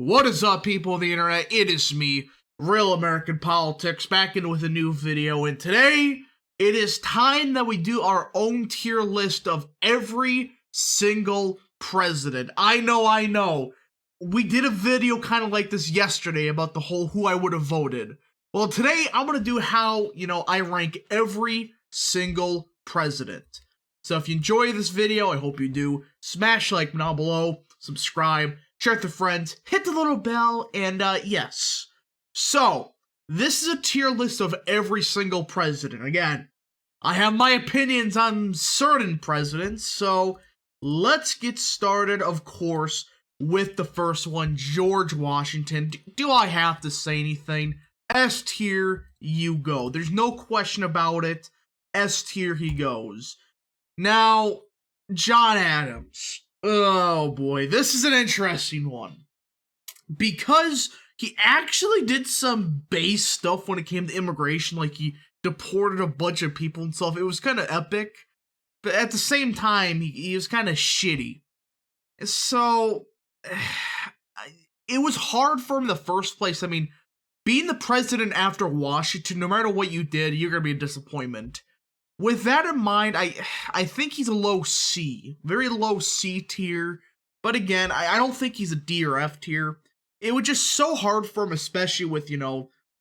What is up, people of the internet? It is me, Real American Politics, back in with a new video, and today it is time that we do our own tier list of every single president. I know. We did a video kind of like this yesterday about the whole who I would have voted. Well, today I'm going to do how, I rank every single president. So if you enjoy this video, I hope you do. Smash like down below, subscribe, share it with friends, hit the little bell, and yes. So, this is a tier list of every single president. Again, I have my opinions on certain presidents, so let's get started, of course, with the first one, George Washington. Do I have to say anything? S tier, you go. There's no question about it. S tier, he goes. Now, John Adams. Oh boy, this is an interesting one. Because he actually did some base stuff when it came to immigration, like he deported a bunch of people and stuff. It was kind of epic. But at the same time, he was kind of shitty. So, it was hard for him in the first place. I mean, being the president after Washington, no matter what you did, you're going to be a disappointment. With that in mind, I think he's a low C. Very low C tier. But again, I don't think he's a D or F tier. It was just so hard for him, especially with,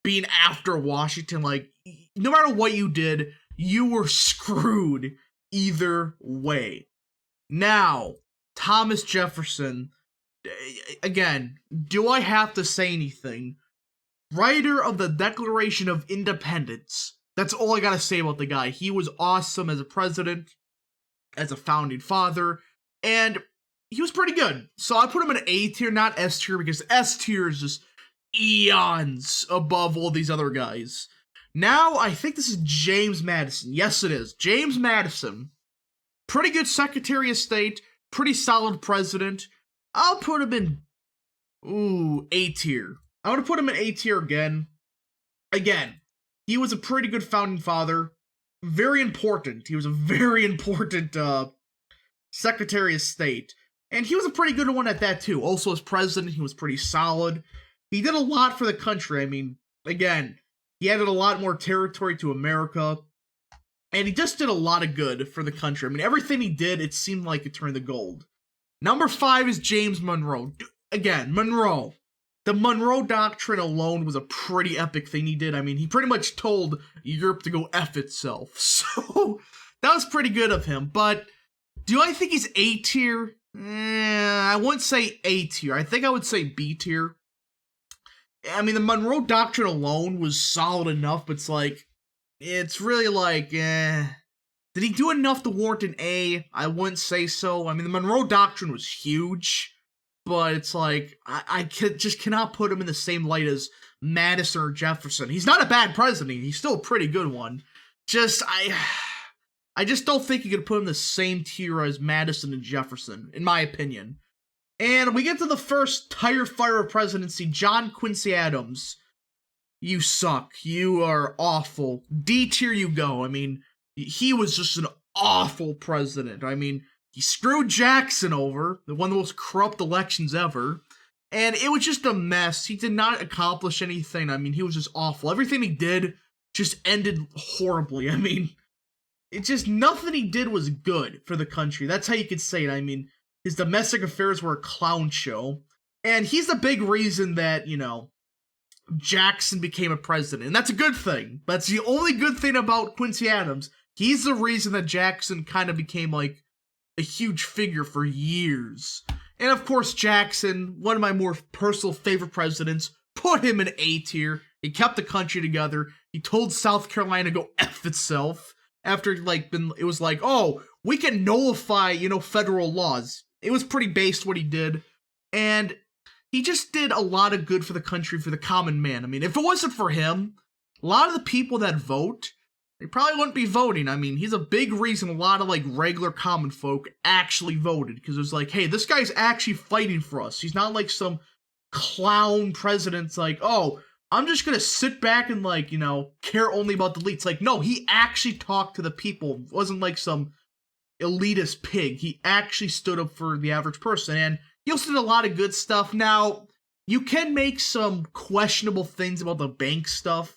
being after Washington. Like, no matter what you did, you were screwed either way. Now, Thomas Jefferson. Again, do I have to say anything? Writer of the Declaration of Independence. That's all I gotta say about the guy. He was awesome as a president, as a founding father, and he was pretty good. So I put him in A tier, not S tier, because S tier is just eons above all these other guys. Now, I think this is James Madison. Yes, it is. James Madison. Pretty good Secretary of State, pretty solid president. I'll put him in, A tier. I'm gonna put him in A tier again. He was a pretty good founding father. Very important. He was a very important Secretary of State. And he was a pretty good one at that too. Also as president, he was pretty solid. He did a lot for the country. I mean, again, he added a lot more territory to America. And he just did a lot of good for the country. I mean, everything he did, it seemed like it turned to gold. Number 5 is James Monroe. Again, Monroe. The Monroe Doctrine alone was a pretty epic thing he did. I mean, he pretty much told Europe to go F itself. So, that was pretty good of him. But, do I think he's A tier? I wouldn't say A tier. I think I would say B tier. I mean, the Monroe Doctrine alone was solid enough, but it's really like, Did he do enough to warrant an A? I wouldn't say so. I mean, the Monroe Doctrine was huge. But it's like, I just cannot put him in the same light as Madison or Jefferson. He's not a bad president. He's still a pretty good one. I just don't think you could put him in the same tier as Madison and Jefferson, in my opinion. And we get to the first tire fire presidency, John Quincy Adams. You suck. You are awful. D tier you go. I mean, he was just an awful president. I mean, he screwed Jackson over, one of the most corrupt elections ever, and it was just a mess. He did not accomplish anything. I mean, he was just awful. Everything he did just ended horribly. I mean, nothing he did was good for the country. That's how you could say it. I mean, his domestic affairs were a clown show, and he's the big reason that, Jackson became a president, and that's a good thing. That's the only good thing about Quincy Adams. He's the reason that Jackson kind of became, a huge figure for years. And of course, Jackson, one of my more personal favorite presidents, put him in A tier. He kept the country together. He told South Carolina to go F itself after it was like, oh, we can nullify, federal laws. It was pretty based what he did. And he just did a lot of good for the country, for the common man. I mean, if it wasn't for him, a lot of the people that vote, they probably wouldn't be voting. I mean, he's a big reason a lot of, regular common folk actually voted. Because it was like, hey, this guy's actually fighting for us. He's not like some clown president's like, oh, I'm just gonna sit back and, care only about the elites. No, he actually talked to the people. It wasn't like some elitist pig. He actually stood up for the average person. And he also did a lot of good stuff. Now, you can make some questionable things about the bank stuff.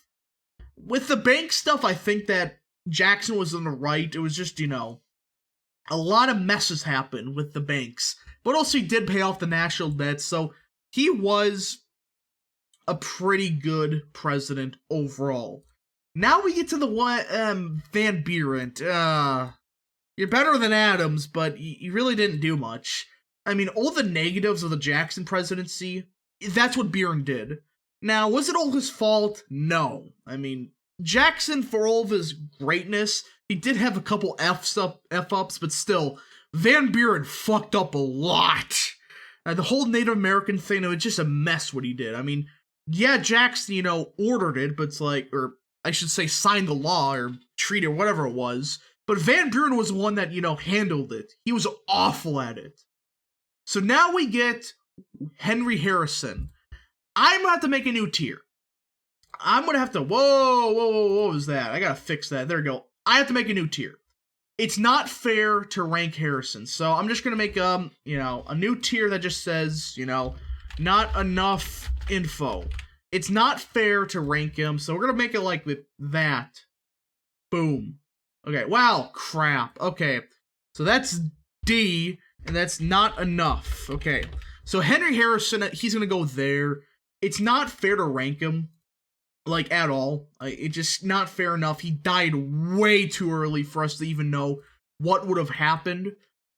With the bank stuff, I think that Jackson was on the right. It was just, a lot of messes happened with the banks. But also he did pay off the national debt, so he was a pretty good president overall. Now we get to the one, Van Buren. You're better than Adams, but you really didn't do much. I mean, all the negatives of the Jackson presidency, that's what Buren did. Now, was it all his fault? No. I mean, Jackson, for all of his greatness, he did have a couple F-ups, but still, Van Buren fucked up a lot. The whole Native American thing, it was just a mess what he did. I mean, yeah, Jackson, ordered it, but it's like, or I should say signed the law, or treaty, or whatever it was. But Van Buren was the one that, handled it. He was awful at it. So now we get Henry Harrison. I'm gonna have to make a new tier. I'm gonna have to, whoa, what was that? I gotta fix that. There we go. I have to make a new tier. It's not fair to rank Harrison, so I'm just gonna make, a new tier that just says, not enough info. It's not fair to rank him, so we're gonna make it like with that. Boom. Okay, wow, crap. Okay, so that's D, and that's not enough. Okay, so Henry Harrison, he's gonna go there. It's not fair to rank him, like, at all. It's just not fair enough. He died way too early for us to even know what would have happened.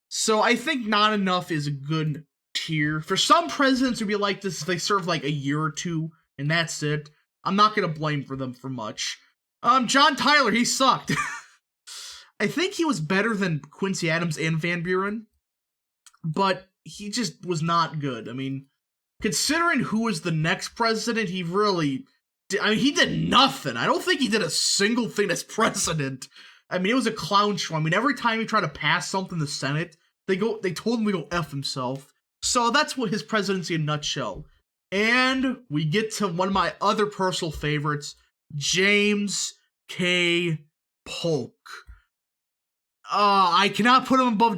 So I think not enough is a good tier. For some presidents who'd be like this, if they serve like a year or two, and that's it, I'm not gonna blame for them for much. John Tyler, he sucked. I think he was better than Quincy Adams and Van Buren, but he just was not good. I mean, considering who was the next president, he really he did nothing. I don't think he did a single thing as president. I mean, it was a clown show. I mean, every time he tried to pass something in the Senate, they told him to go F himself. So that's what his presidency in a nutshell. And we get to one of my other personal favorites, James K. Polk. I cannot put him above,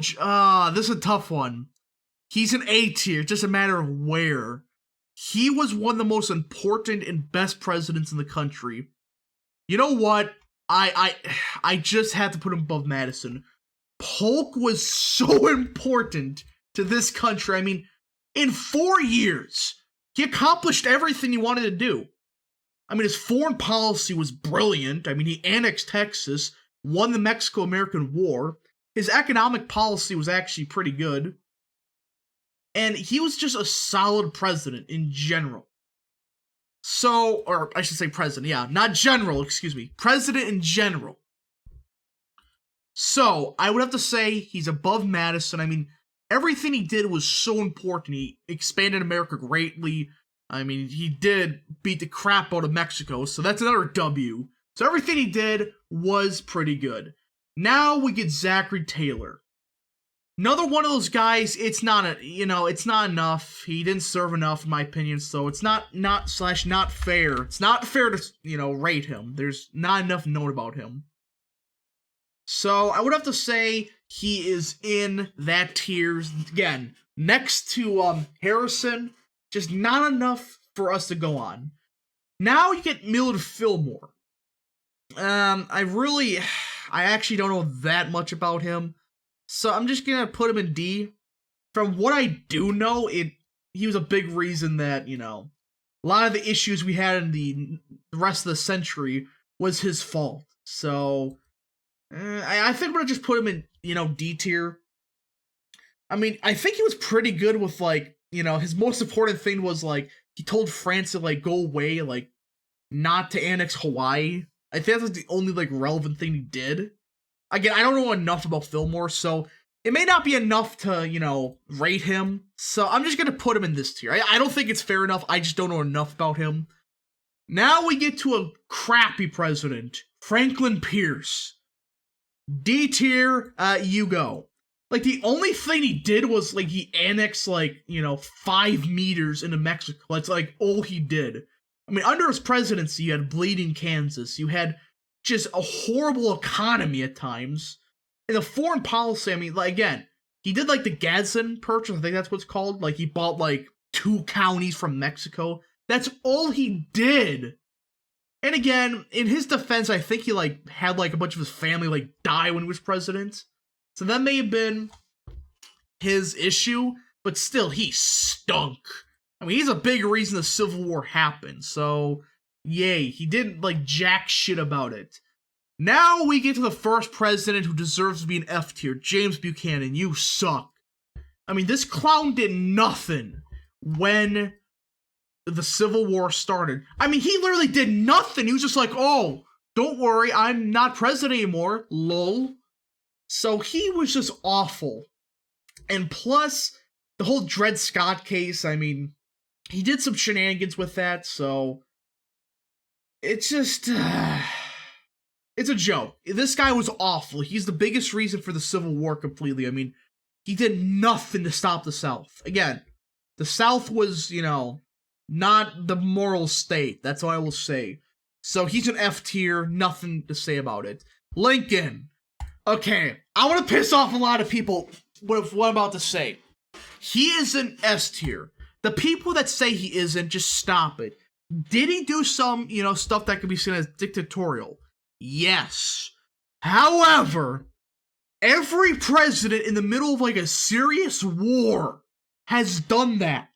this is a tough one. He's an A tier, just a matter of where. He was one of the most important and best presidents in the country. You know what? I just had to put him above Madison. Polk was so important to this country. I mean, in 4 years, he accomplished everything he wanted to do. I mean, his foreign policy was brilliant. I mean, he annexed Texas, won the Mexico-American War. His economic policy was actually pretty good. And he was just a solid president in general. So, or I should say president, yeah, not general, excuse me. President in general. So, I would have to say he's above Madison. I mean, everything he did was so important. He expanded America greatly. I mean, he did beat the crap out of Mexico, so that's another W. So everything he did was pretty good. Now we get Zachary Taylor. Another one of those guys, it's not enough. He didn't serve enough, in my opinion, so it's not fair. It's not fair to, rate him. There's not enough known about him. So I would have to say he is in that tier. Again, next to Harrison, just not enough for us to go on. Now you get Millard Fillmore. I actually don't know that much about him. So I'm just gonna put him in D. From what I do know, he was a big reason that, a lot of the issues we had in the rest of the century was his fault. So I think I'm gonna just put him in, D tier. I mean, I think he was pretty good with, his most important thing was, he told France to, go away, not to annex Hawaii. I think that's the only, relevant thing he did. Again, I don't know enough about Fillmore, so it may not be enough to, rate him. So I'm just gonna put him in this tier. I don't think it's fair enough. I just don't know enough about him. Now we get to a crappy president, Franklin Pierce. D tier, you go. The only thing he did was, he annexed, 5 meters into Mexico. That's, all he did. I mean, under his presidency, you had bleeding Kansas. You had just a horrible economy at times. And the foreign policy, I mean, again, he did, the Gadsden Purchase. I think that's what it's called. He bought, 2 counties from Mexico. That's all he did. And again, in his defense, I think he like had like a bunch of his family like die when he was president. So that may have been his issue, but still, he stunk. I mean, he's a big reason the Civil War happened. So, yay, he didn't like jack shit about it. Now we get to the first president who deserves to be an F tier, James Buchanan. You suck. I mean, this clown did nothing when the Civil War started. I mean, he literally did nothing. He was just like, oh, don't worry, I'm not president anymore, lol. So he was just awful. And plus, the whole Dred Scott case, I mean, he did some shenanigans with that, so it's just, it's a joke. This guy was awful. He's the biggest reason for the Civil War completely. I mean, he did nothing to stop the South. Again, the South was, you know, not the moral state. That's what I will say. So he's an F tier, nothing to say about it. Lincoln. Okay, I want to piss off a lot of people with what I'm about to say. He is an S tier. The people that say he isn't, just stop it. Did he do some, you know, stuff that could be seen as dictatorial? Yes. However, every president in the middle of like a serious war has done that.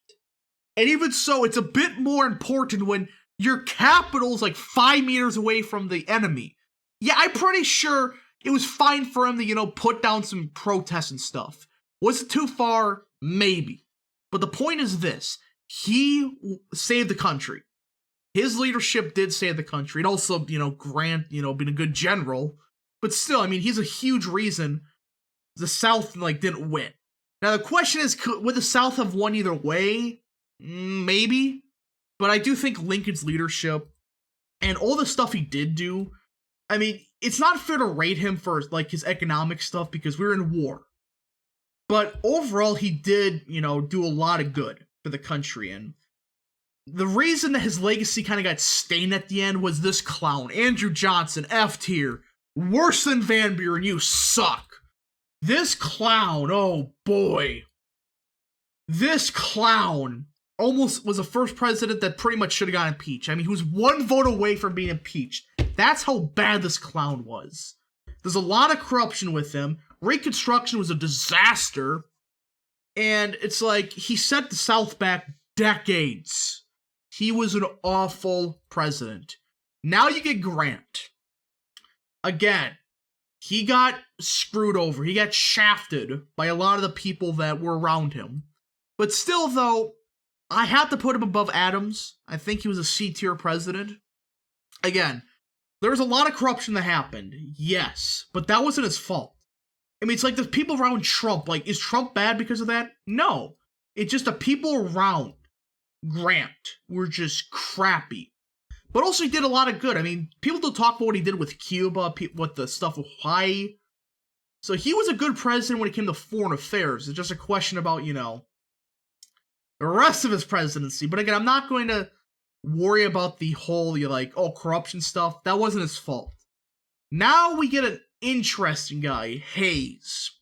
And even so, it's a bit more important when your capital's like 5 meters away from the enemy. Yeah, I'm pretty sure it was fine for him to, you know, put down some protests and stuff. Was it too far? Maybe. But the point is this. He saved the country. His leadership did save the country. And also, you know, Grant, you know, being a good general. But still, I mean, he's a huge reason the South, like, didn't win. Now, the question is, would the South have won either way? Maybe. But I do think Lincoln's leadership and all the stuff he did do, I mean, it's not fair to rate him for, like, his economic stuff because we were in war. But overall, he did, you know, do a lot of good for the country. And the reason that his legacy kind of got stained at the end was this clown, Andrew Johnson, F tier. Worse than Van Buren, you suck. This clown, oh boy. This clown almost was the first president that pretty much should have got impeached. I mean, he was 1 vote away from being impeached. That's how bad this clown was. There's a lot of corruption with him. Reconstruction was a disaster. And it's like, he set the South back decades. He was an awful president. Now you get Grant. Again, he got screwed over. He got shafted by a lot of the people that were around him. But still, though, I have to put him above Adams. I think he was a C-tier president. Again, there was a lot of corruption that happened, yes, but that wasn't his fault. I mean, it's like the people around Trump, like, is Trump bad because of that? No. It's just the people around Grant were just crappy. But also he did a lot of good. I mean, people don't talk about what he did with Cuba, what the stuff with Hawaii. So he was a good president when it came to foreign affairs. It's just a question about, you know, the rest of his presidency. But again, I'm not going to worry about the whole, you know, like, oh, corruption stuff. That wasn't his fault. Now we get an interesting guy, Hayes.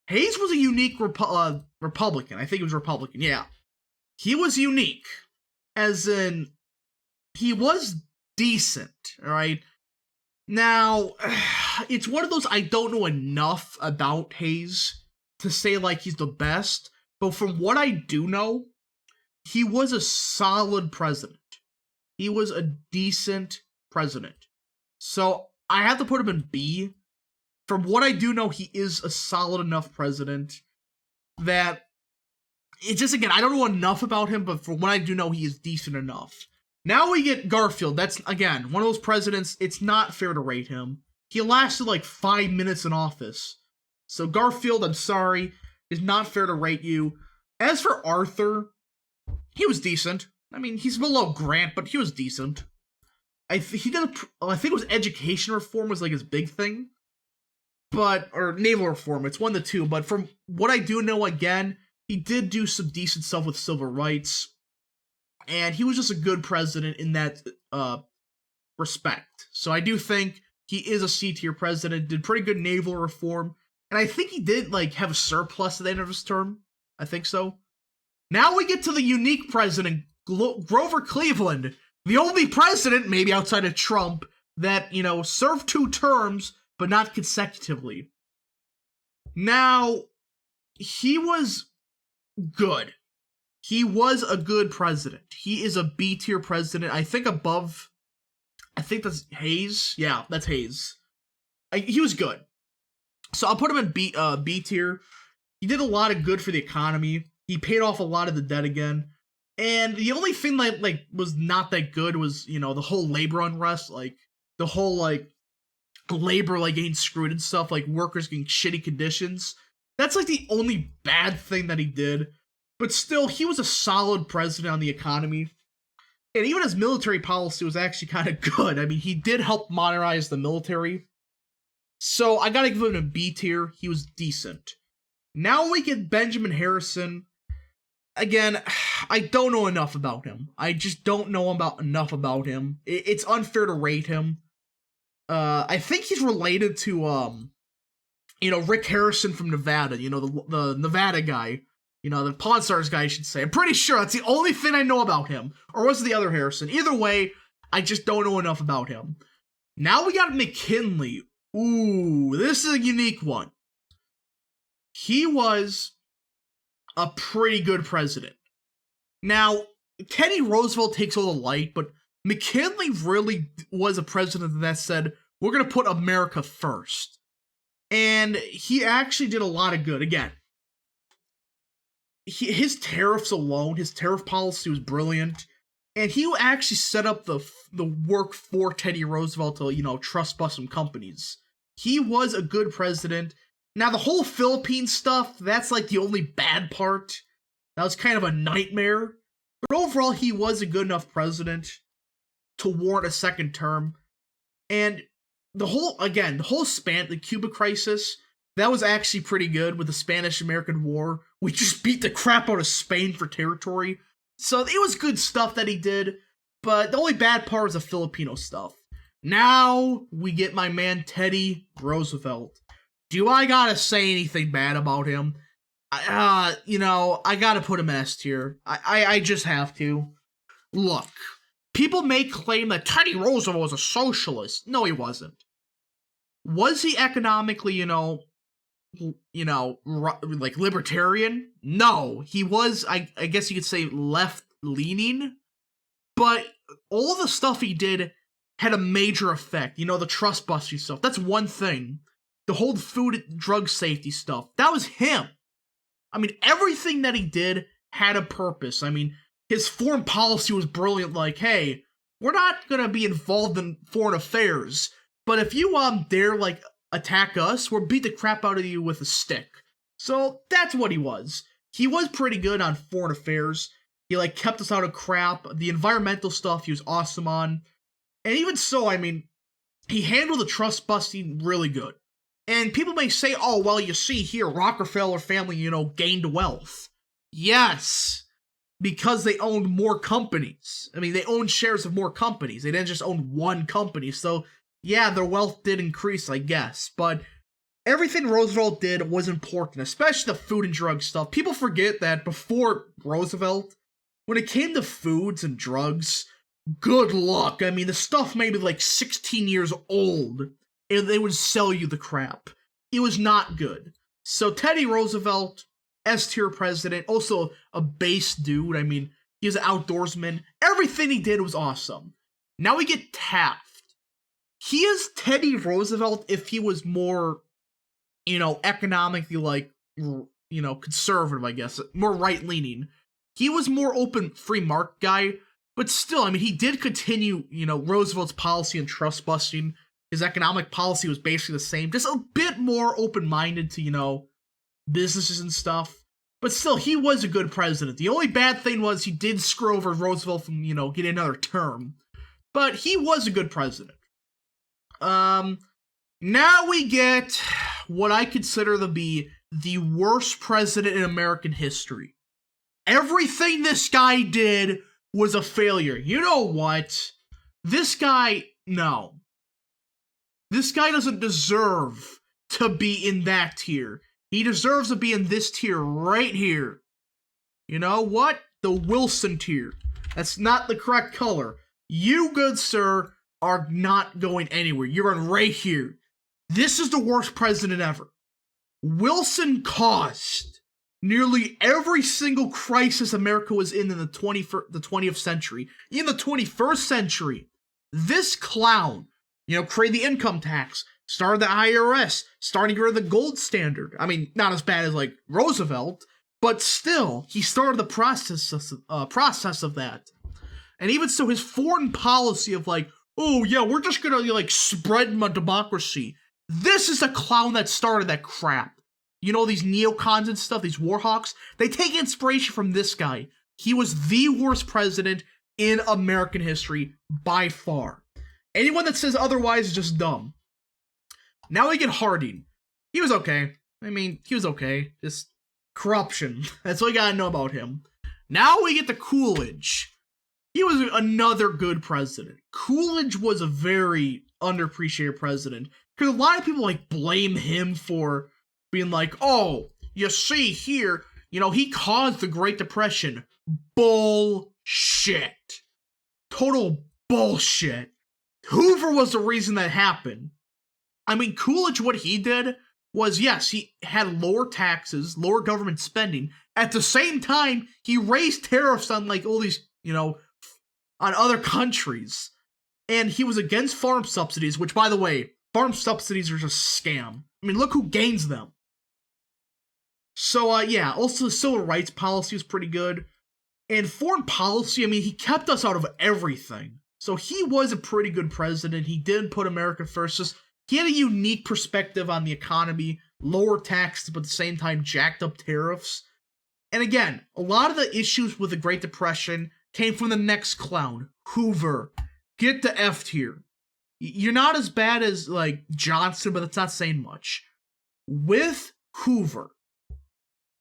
Hayes was a unique Republican. I think he was Republican, yeah. He was unique. As in, he was decent, alright? Now, it's one of those I don't know enough about Hayes to say, like, he's the best. But from what I do know, he was a solid president. He was a decent president. So, I have to put him in B. From what I do know, he is a solid enough president that it's just, again, I don't know enough about him, but from what I do know, he is decent enough. Now we get Garfield. That's, again, one of those presidents, it's not fair to rate him. He lasted like 5 minutes in office. So Garfield, I'm sorry, it's not fair to rate you. As for Arthur, he was decent. I mean, he's below Grant, but he was decent. I think it was education reform was like his big thing. Or naval reform, it's one of the two. But from what I do know, again, he did do some decent stuff with civil rights. And he was just a good president in that respect. So I do think he is a C-tier president, did pretty good naval reform. And I think he did, like, have a surplus at the end of his term. I think so. Now we get to the unique president, Grover Cleveland, the only president, maybe outside of Trump, that, served 2 terms, but not consecutively. Now, he was good. He was a good president. He is a B-tier president. I think that's Hayes. Yeah, that's Hayes. He was good. So I'll put him in B tier. He did a lot of good for the economy. He paid off a lot of the debt again. And the only thing that was not that good was, the whole labor unrest, the whole labor getting screwed and stuff, workers getting shitty conditions. That's the only bad thing that he did. But still, he was a solid president on the economy. And even his military policy was actually kind of good. I mean, he did help modernize the military. So I gotta give him a B tier. He was decent. Now we get Benjamin Harrison. Again, I don't know enough about him. I just don't know enough about him. It's unfair to rate him. I think he's related to, Rick Harrison from Nevada. The Nevada guy. The Pawn Stars guy, I should say. I'm pretty sure that's the only thing I know about him. Or was it the other Harrison? Either way, I just don't know enough about him. Now we got McKinley. Ooh, this is a unique one. He was a pretty good president. Now, Teddy Roosevelt takes all the light, but McKinley really was a president that said, we're going to put America first. And he actually did a lot of good. Again, his tariffs alone, his tariff policy was brilliant. And he actually set up the work for Teddy Roosevelt to, trust bust some companies. He was a good president. Now, the whole Philippines stuff, that's the only bad part. That was kind of a nightmare. But overall, he was a good enough president to warrant a second term. And the Cuba crisis, that was actually pretty good with the Spanish-American War. We just beat the crap out of Spain for territory. So it was good stuff that he did, but the only bad part was the Filipino stuff. Now we get my man Teddy Roosevelt. Do I gotta say anything bad about him? I gotta put him S tier. I just have to. Look, people may claim that Teddy Roosevelt was a socialist. No, he wasn't. Was he economically, libertarian? No, he was, I guess you could say, left-leaning, but all the stuff he did had a major effect. The trust-busting stuff, that's one thing. The whole food and drug safety stuff, that was him. I mean, everything that he did had a purpose. I mean, his foreign policy was brilliant, hey, we're not gonna be involved in foreign affairs, but if you, dare, attack us, we'll beat the crap out of you with a stick. So that's what he was. He was pretty good on foreign affairs. He kept us out of crap. The environmental stuff he was awesome on. And even so, I mean, he handled the trust busting really good. And people may say, oh, well, you see here, Rockefeller family, gained wealth. Yes, because they owned more companies. I mean, they owned shares of more companies. They didn't just own one company. So yeah, their wealth did increase, I guess, but everything Roosevelt did was important, especially the food and drug stuff. People forget that before Roosevelt, when it came to foods and drugs, good luck. I mean, the stuff may be 16 years old, and they would sell you the crap. It was not good. So Teddy Roosevelt, S-tier president, also a base dude. I mean, he was an outdoorsman. Everything he did was awesome. Now we get Taft. He is Teddy Roosevelt if he was more, economically, conservative, I guess. More right-leaning. He was more open, free market guy. But still, I mean, he did continue, Roosevelt's policy and trust-busting. His economic policy was basically the same. Just a bit more open-minded to, businesses and stuff. But still, he was a good president. The only bad thing was he did screw over Roosevelt from, getting another term. But he was a good president. Now we get what I consider to be the worst president in American history. Everything this guy did was a failure. You know what? This guy, no. This guy doesn't deserve to be in that tier. He deserves to be in this tier right here. You know what? The Wilson tier. That's not the correct color. You, good sir, are not going anywhere. You're on right here. This is the worst president ever. Wilson caused nearly every single crisis America was in the 20th century. In the 21st century, this clown, created the income tax, started the IRS, starting to get rid of the gold standard. I mean, not as bad as like Roosevelt, but still, he started the process of that. And even so, his foreign policy of like, oh yeah, we're just gonna like spread my democracy. This is a clown that started that crap. These neocons and stuff, these warhawks, they take inspiration from this guy. He was the worst president in American history by far. Anyone that says otherwise is just dumb. Now we get Harding. He was okay. He was okay. Just corruption. That's all you gotta know about him. Now we get to Coolidge. He was another good president. Coolidge was a very underappreciated president. Because a lot of people blame him for being like, oh, you see here, he caused the Great Depression. Bullshit. Total bullshit. Hoover was the reason that happened. Coolidge, what he did was, yes, he had lower taxes, lower government spending. At the same time, he raised tariffs on all these, on other countries. And he was against farm subsidies, which, by the way, farm subsidies are just a scam. Look who gains them. So, yeah, also the civil rights policy was pretty good. And foreign policy, he kept us out of everything. So he was a pretty good president. He did put America first. He had a unique perspective on the economy, lower taxes, but at the same time jacked up tariffs. And again, a lot of the issues with the Great Depression came from the next clown, Hoover. Get the F tier. You're not as bad as, Johnson, but that's not saying much. With Hoover,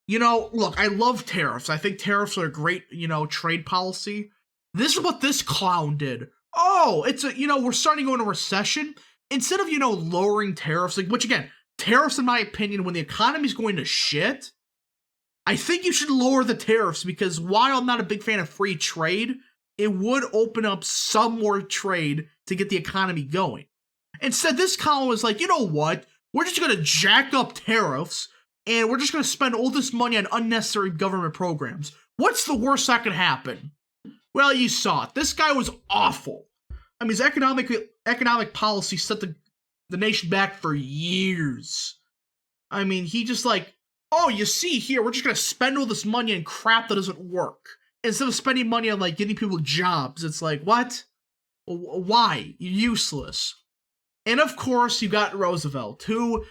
look, I love tariffs. I think tariffs are a great, trade policy. This is what this clown did. Oh, it's we're starting to go into recession. Instead of, lowering tariffs, which again, tariffs, in my opinion, when the economy's going to shit, I think you should lower the tariffs because while I'm not a big fan of free trade, it would open up some more trade to get the economy going. Instead, this column was like, you know what? We're just going to jack up tariffs and we're just going to spend all this money on unnecessary government programs. What's the worst that could happen? Well, you saw it. This guy was awful. His economic policy set the nation back for years. He just oh, you see here, we're just going to spend all this money on crap that doesn't work. Instead of spending money on, getting people jobs. It's like, what? Why? Useless. And of course, you got Roosevelt, who,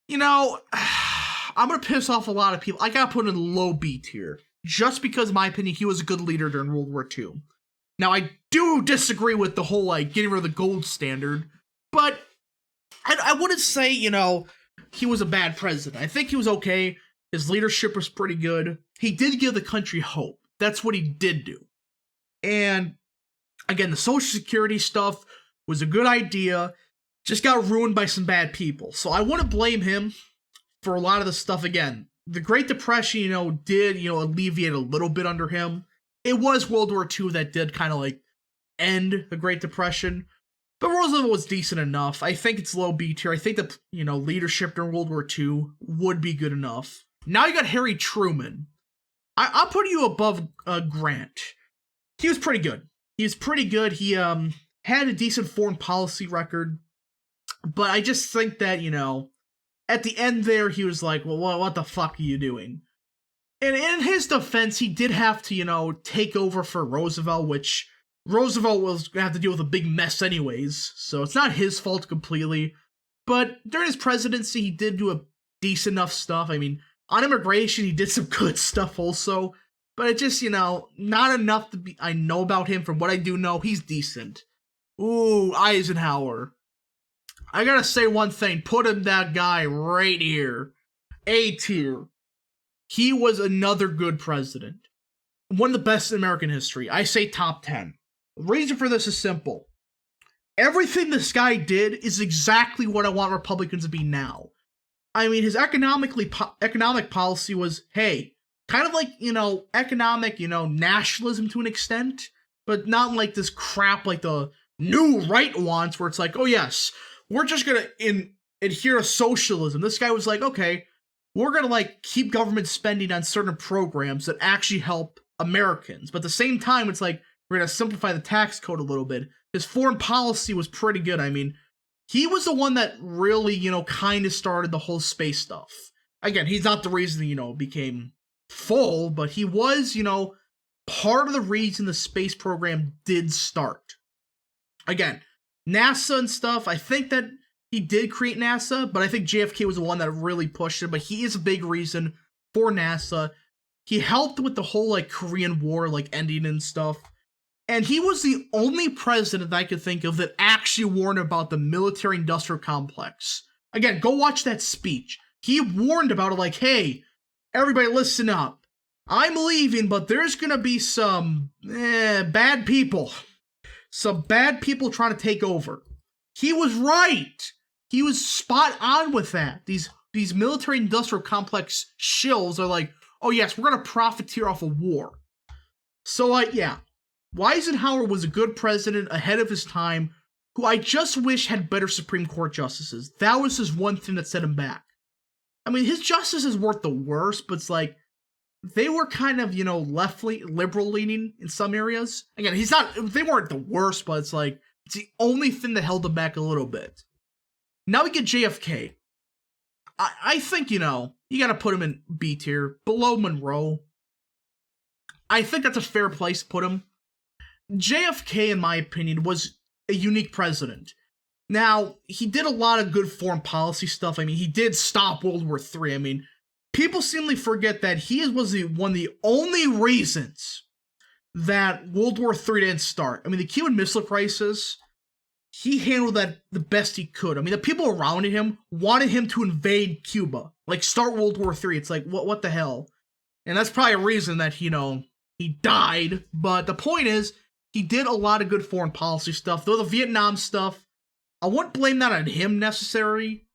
I'm going to piss off a lot of people. I got to put in low B tier. Just because, in my opinion, he was a good leader during World War II. Now, I do disagree with the whole, getting rid of the gold standard, but I wouldn't say, he was a bad president. I think he was okay. His leadership was pretty good. He did give the country hope. That's what he did do. And, again, the Social Security stuff was a good idea, just got ruined by some bad people. So I wouldn't blame him for a lot of the stuff. Again, the Great Depression, did, alleviate a little bit under him. It was World War II that did kind of end the Great Depression. But Roosevelt was decent enough. I think it's low B tier. I think that, leadership during World War II would be good enough. Now you got Harry Truman. I'm putting you above Grant. He was pretty good. He had a decent foreign policy record. But I just think that, at the end there, he was like, well, what the fuck are you doing? And in his defense, he did have to, take over for Roosevelt, which Roosevelt was going to have to deal with a big mess anyways, so it's not his fault completely. But during his presidency, he did do a decent enough stuff. On immigration, he did some good stuff also, but it just, not enough I know about him. From what I do know, he's decent. Ooh, Eisenhower. I gotta say one thing, put him, that guy, right here. A tier. He was another good president. One of the best in American history. I say top 10. The reason for this is simple. Everything this guy did is exactly what I want Republicans to be now. His economic policy was, hey, kind of like, economic, nationalism to an extent, but not like this crap like the new right wants, where it's like, oh yes, we're just gonna adhere to socialism. This guy was like, okay, we're gonna like keep government spending on certain programs that actually help Americans, but at the same time, it's like we're gonna simplify the tax code a little bit. His foreign policy was pretty good. I mean, he was the one that really, kind of started the whole space stuff. Again, he's not the reason, it became full, but he was, part of the reason the space program did start. Again, NASA and stuff, I think that he did create NASA, but I think JFK was the one that really pushed it, but he is a big reason for NASA. He helped with the whole, like, Korean War, like, ending and stuff. And he was the only president I could think of that actually warned about the military-industrial complex. Again, go watch that speech. He warned about it like, hey, everybody listen up. I'm leaving, but there's gonna be some bad people. Some bad people trying to take over. He was right. He was spot on with that. These military-industrial complex shills are like, oh yes, we're gonna profiteer off of war. So, yeah. Eisenhower was a good president ahead of his time, who I just wish had better Supreme Court justices. That was just one thing that set him back. I mean, his justices weren't the worst, but it's like, they were kind of, liberal leaning in some areas. Again, they weren't the worst, but it's like, it's the only thing that held him back a little bit. Now we get JFK. I think, you gotta put him in B tier, below Monroe. I think that's a fair place to put him. JFK, in my opinion, was a unique president. Now, he did a lot of good foreign policy stuff. I mean, he did stop World War III. I mean, people seemingly forget that he was one of the only reasons that World War III didn't start. I mean, the Cuban Missile Crisis, he handled that the best he could. I mean, the people around him wanted him to invade Cuba, like start World War III. It's like, what the hell? And that's probably a reason that, he died. But the point is, he did a lot of good foreign policy stuff. Though the Vietnam stuff, I wouldn't blame that on him necessarily,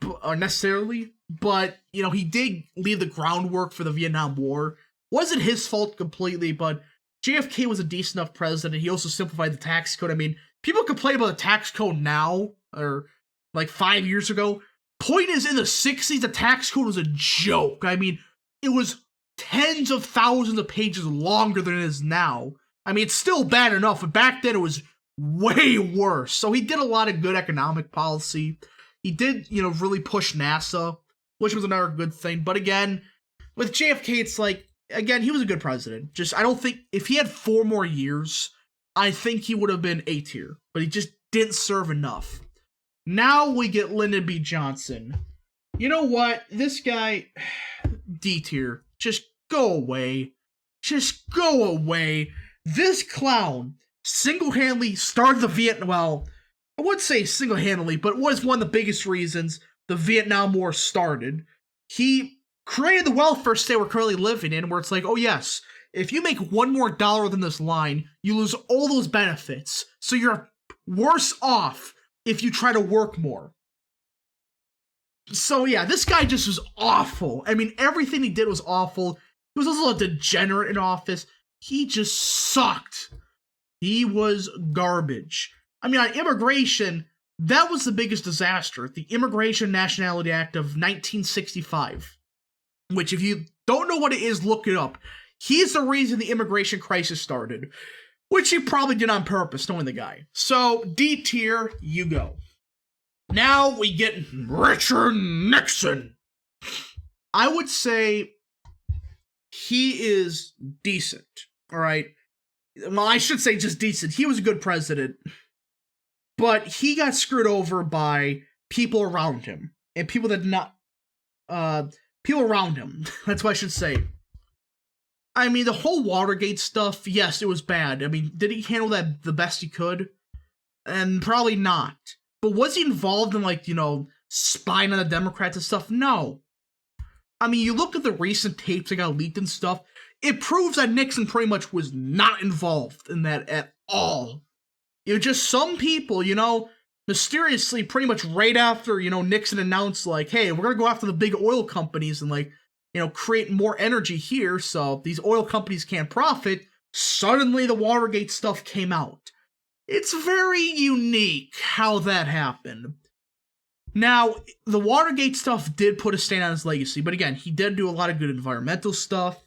but, he did leave the groundwork for the Vietnam War. Wasn't his fault completely, but JFK was a decent enough president. He also simplified the tax code. I mean, people complain about the tax code now, or like 5 years ago. Point is, in the 60s, the tax code was a joke. I mean, it was tens of thousands of pages longer than it is now. I mean, it's still bad enough, but back then it was way worse. So he did a lot of good economic policy. He did, really push NASA, which was another good thing. But again, with JFK, it's like, again, he was a good president. I don't think, if he had 4 more years, I think he would have been A tier. But he just didn't serve enough. Now we get Lyndon B. Johnson. You know what? This guy, D tier. Just go away. Just go away. This clown single-handedly started the Vietnam, well, I wouldn't say single-handedly, but was one of the biggest reasons the Vietnam War started. He created the welfare state we're currently living in, where it's like, oh yes, if you make $1 more than this line, you lose all those benefits. So you're worse off if you try to work more. So yeah, this guy just was awful. I mean, everything he did was awful. He was also a degenerate in office. He just sucked. He was garbage. I mean, on immigration, that was the biggest disaster. The Immigration Nationality Act of 1965. Which, if you don't know what it is, look it up. He's the reason the immigration crisis started. Which he probably did on purpose, knowing the guy. So, D tier, you go. Now we get Richard Nixon. I would say he is decent, alright? Well, I should say just decent. He was a good president. But he got screwed over by people around him. And people that did not... people around him. That's what I should say. I mean, the whole Watergate stuff, yes, it was bad. I mean, did he handle that the best he could? And probably not. But was he involved in, like, spying on the Democrats and stuff? No. I mean, you look at the recent tapes that got leaked and stuff, it proves that Nixon pretty much was not involved in that at all. It was just some people, mysteriously, pretty much right after, Nixon announced, like, hey, we're gonna go after the big oil companies and, like, create more energy here so these oil companies can't profit, suddenly the Watergate stuff came out. It's very unique how that happened. Now, the Watergate stuff did put a stain on his legacy, but again, he did do a lot of good environmental stuff,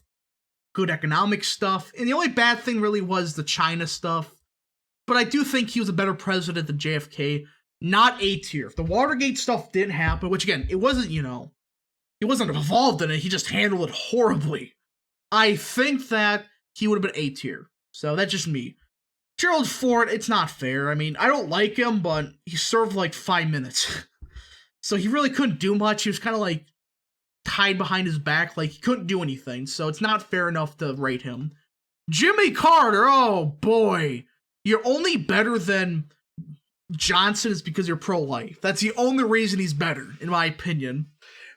good economic stuff, and the only bad thing really was the China stuff. But I do think he was a better president than JFK, not A tier. If the Watergate stuff didn't happen, which again, it wasn't, he wasn't involved in it, he just handled it horribly. I think that he would have been A tier. So that's just me. Gerald Ford, it's not fair. I mean, I don't like him, but he served like 5 minutes. So he really couldn't do much. He was kind of like tied behind his back, like he couldn't do anything. So it's not fair enough to rate him. Jimmy Carter, oh boy. You're only better than Johnson is because you're pro-life. That's the only reason he's better, in my opinion.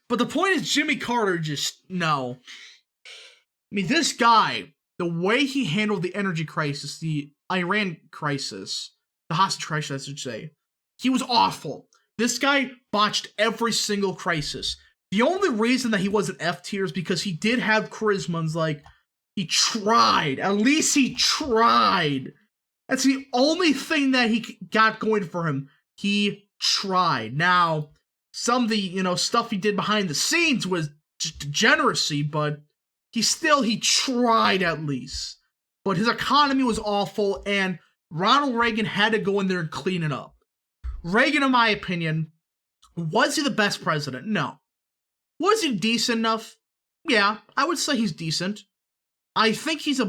But the point is, Jimmy Carter no. I mean, this guy, the way he handled the energy crisis, the Iran crisis, the hostage crisis, I should say, he was awful. This guy botched every single crisis. The only reason that he wasn't F tier is because he did have charisma and like, he tried. At least he tried. That's the only thing that he got going for him. He tried. Now, some of the, stuff he did behind the scenes was just degeneracy, but he tried at least. But his economy was awful, and Ronald Reagan had to go in there and clean it up. Reagan, in my opinion, was he the best president? No. Was he decent enough? Yeah, I would say he's decent. I think he's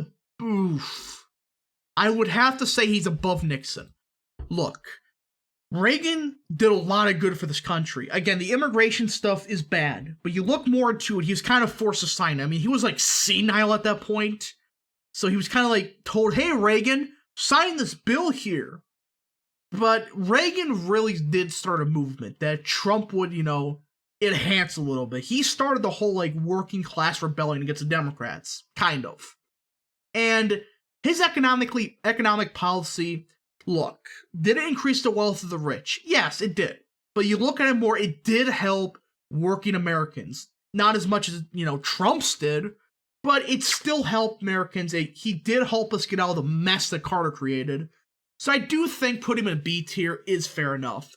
I would have to say he's above Nixon. Look, Reagan did a lot of good for this country. Again, the immigration stuff is bad, but you look more into it, he was kind of forced to sign it. I mean, he was like senile at that point. So he was kind of like told, hey, Reagan, sign this bill here. But Reagan really did start a movement that Trump would, enhance a little bit. He started the whole like working class rebellion against the Democrats, kind of. And his economic policy, look, did it increase the wealth of the rich? Yes, it did. But you look at it more, it did help working Americans. Not as much as, Trump's did, but it still helped Americans. He did help us get out of the mess that Carter created. So I do think putting him in B tier is fair enough.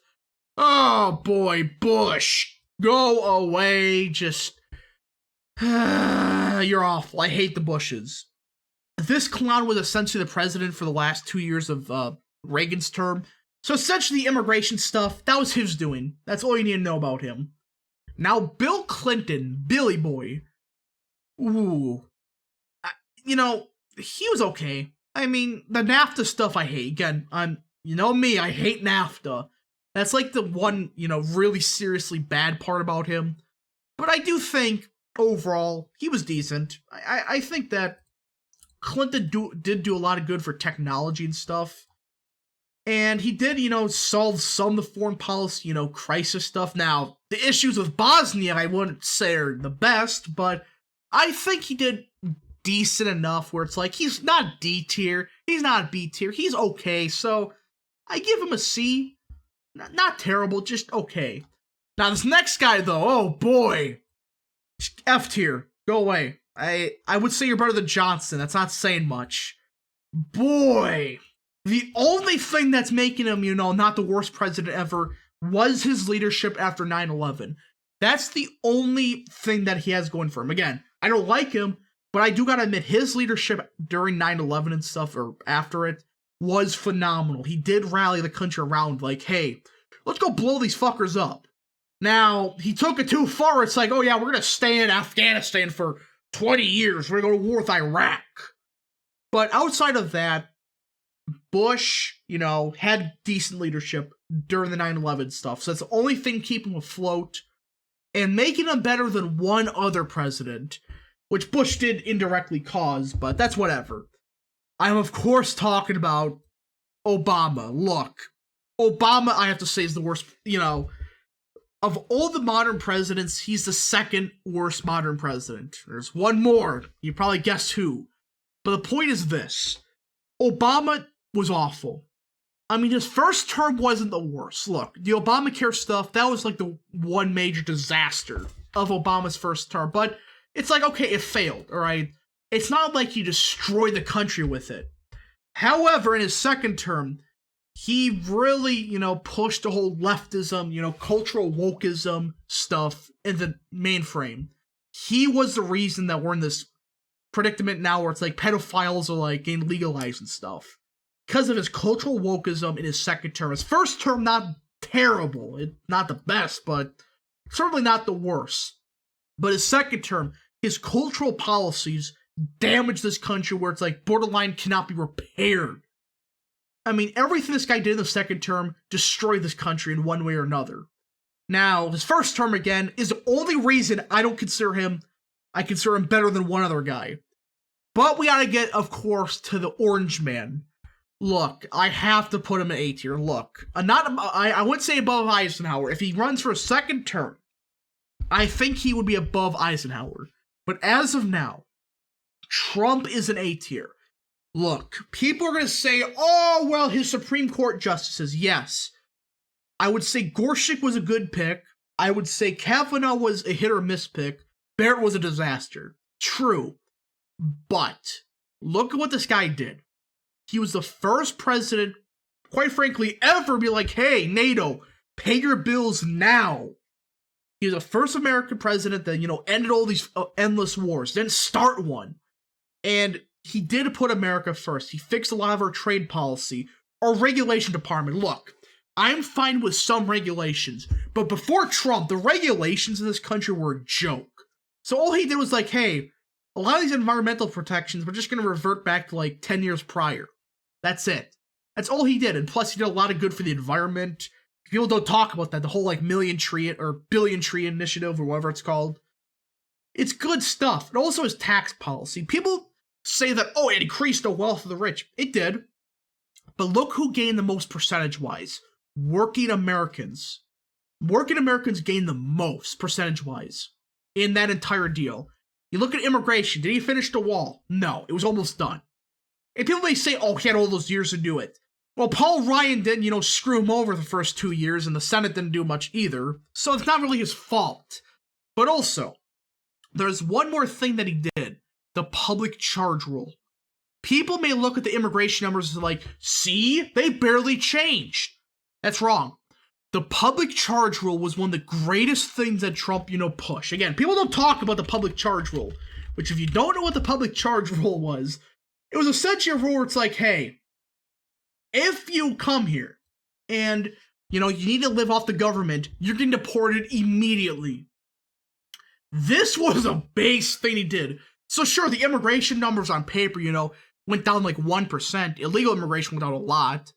Oh boy, Bush. Go away. Just, you're awful. I hate the Bushes. This clown was essentially the president for the last 2 years of Reagan's term. So essentially the immigration stuff, that was his doing. That's all you need to know about him. Now, Bill Clinton, Billy Boy. Ooh. He was okay. I mean, the NAFTA stuff I hate. Again, me, I hate NAFTA. That's like the one, really seriously bad part about him. But I do think, overall, he was decent. I think that Clinton did do a lot of good for technology and stuff. And he did, solve some of the foreign policy, crisis stuff. Now, the issues with Bosnia, I wouldn't say are the best, but I think he did decent enough where it's like, he's not D tier, he's not B tier, he's okay. So, I give him a C. Not terrible, just okay. Now, this next guy, though, oh boy. F tier. Go away. I would say you're better than Johnson. That's not saying much. Boy. The only thing that's making him, not the worst president ever was his leadership after 9/11. That's the only thing that he has going for him. Again, I don't like him, but I do gotta admit, his leadership during 9/11 and stuff, or after it, was phenomenal. He did rally the country around, like, hey, let's go blow these fuckers up. Now, he took it too far. It's like, oh yeah, we're gonna stay in Afghanistan for 20 years. We're gonna go to war with Iraq. But outside of that, Bush, had decent leadership during the 9/11 stuff. So that's the only thing keeping him afloat and making him better than one other president, which Bush did indirectly cause, but that's whatever. I'm, of course, talking about Obama. Look, Obama, I have to say, is the worst, of all the modern presidents, he's the second worst modern president. There's one more. You probably guessed who. But the point is this. Obama was awful. I mean, his first term wasn't the worst. Look, the Obamacare stuff, that was like the one major disaster of Obama's first term. But it's like, okay, it failed, all right? It's not like he destroyed the country with it. However, in his second term, he really, pushed the whole leftism, cultural wokeism stuff in the mainframe. He was the reason that we're in this predicament now where it's like pedophiles are like getting legalized and stuff. Because of his cultural wokeism in his second term. His first term, not terrible. Not the best, but certainly not the worst. But his second term, his cultural policies damaged this country where it's like borderline cannot be repaired. I mean, everything this guy did in the second term destroyed this country in one way or another. Now, his first term, again, is the only reason I consider him better than one other guy. But we gotta get, of course, to the Orange Man. Look, I have to put him in A tier. Look, I wouldn't say above Eisenhower. If he runs for a second term, I think he would be above Eisenhower. But as of now, Trump is an A tier. Look, people are going to say, oh, well, his Supreme Court justices. Yes. I would say Gorsuch was a good pick. I would say Kavanaugh was a hit or miss pick. Barrett was a disaster. True. But look at what this guy did. He was the first president, quite frankly, ever be like, hey, NATO, pay your bills now. He was the first American president that, ended all these endless wars, didn't start one. And he did put America first. He fixed a lot of our trade policy, our regulation department. Look, I'm fine with some regulations, but before Trump, the regulations in this country were a joke. So all he did was like, hey, a lot of these environmental protections, we're just going to revert back to like 10 years prior. That's it. That's all he did. And plus, he did a lot of good for the environment. People don't talk about that. The whole like million tree or billion tree initiative or whatever it's called. It's good stuff. And also his tax policy. People say that, oh, it increased the wealth of the rich. It did. But look who gained the most percentage-wise. Working Americans. Working Americans gained the most percentage-wise in that entire deal. You look at immigration. Did he finish the wall? No. It was almost done. And people may say, oh, he had all those years to do it. Well, Paul Ryan didn't, screw him over the first 2 years, and the Senate didn't do much either. So it's not really his fault. But also, there's one more thing that he did. The public charge rule. People may look at the immigration numbers and like, see, they barely changed. That's wrong. The public charge rule was one of the greatest things that Trump, pushed. Again, people don't talk about the public charge rule, which if you don't know what the public charge rule was, it was essentially a rule where it's like, hey, if you come here and, you need to live off the government, you're getting deported immediately. This was a base thing he did. So sure, the immigration numbers on paper, went down like 1%. Illegal immigration went down a lot.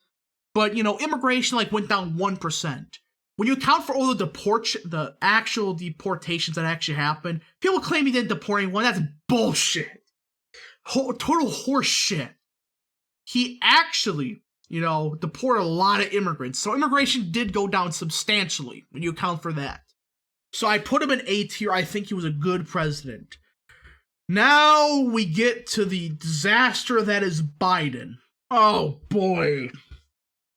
But, immigration went down 1%. When you account for all the actual deportations that actually happened, people claim he didn't deport anyone. That's bullshit. Total horse shit. He actually, deported a lot of immigrants. So immigration did go down substantially when you account for that. So I put him in A tier. I think he was a good president. Now we get to the disaster that is Biden. Oh boy.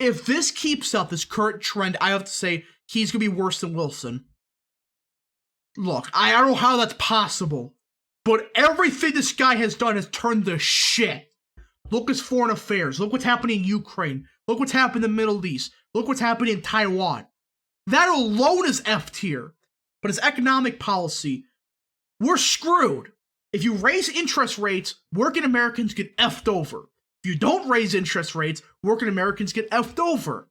If this keeps up, this current trend, I have to say he's going to be worse than Wilson. Look, I don't know how that's possible, but everything this guy has done has turned to shit. Look at his foreign affairs. Look what's happening in Ukraine. Look what's happening in the Middle East. Look what's happening in Taiwan. That alone is F tier. But his economic policy, we're screwed. If you raise interest rates, working Americans get effed over. If you don't raise interest rates, working Americans get effed over.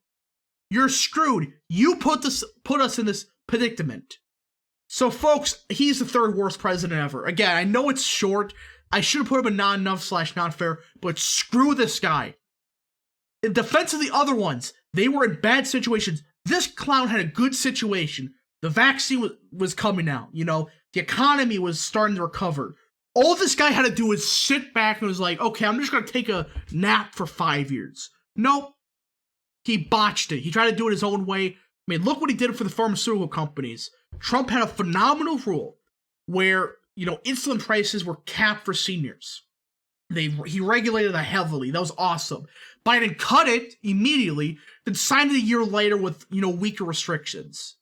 You're screwed. You put us in this predicament. So folks, he's the third worst president ever. Again, I know it's short. I should have put him in not enough / not fair, but screw this guy. In defense of the other ones, they were in bad situations. This clown had a good situation. The vaccine was coming out, the economy was starting to recover. All this guy had to do was sit back and was like, okay, I'm just going to take a nap for 5 years. Nope. He botched it. He tried to do it his own way. I mean, look what he did for the pharmaceutical companies. Trump had a phenomenal rule where, insulin prices were capped for seniors. He regulated that heavily. That was awesome. Biden cut it immediately, then signed it a year later with, weaker restrictions.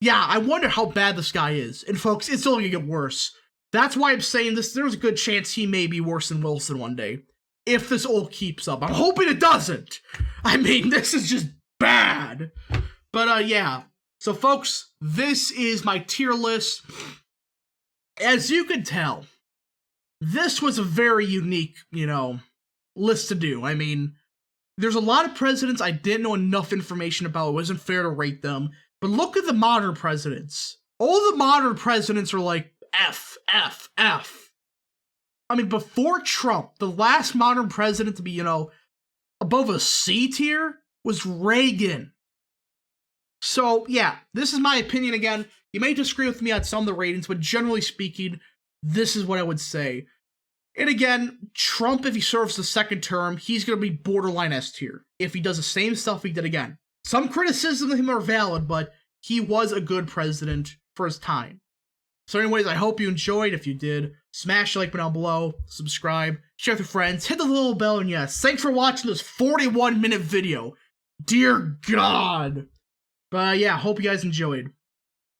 Yeah, I wonder how bad this guy is. And folks, it's only going to get worse. That's why I'm saying this. There's a good chance he may be worse than Wilson one day. If this all keeps up. I'm hoping it doesn't. I mean, this is just bad. But, yeah. So, folks, this is my tier list. As you can tell, this was a very unique, list to do. I mean, there's a lot of presidents I didn't know enough information about. It wasn't fair to rate them. But look at the modern presidents. All the modern presidents are like F, F, F. I mean, before Trump, the last modern president to be, above a C tier was Reagan. So, yeah, this is my opinion again. You may disagree with me on some of the ratings, but generally speaking, this is what I would say. And again, Trump, if he serves the second term, he's going to be borderline S tier if he does the same stuff he did again. Some criticisms of him are valid, but he was a good president for his time. So anyways, I hope you enjoyed. If you did, smash the like button down below, subscribe, share with your friends, hit the little bell, and yes, thanks for watching this 41-minute video. Dear God. But yeah, hope you guys enjoyed.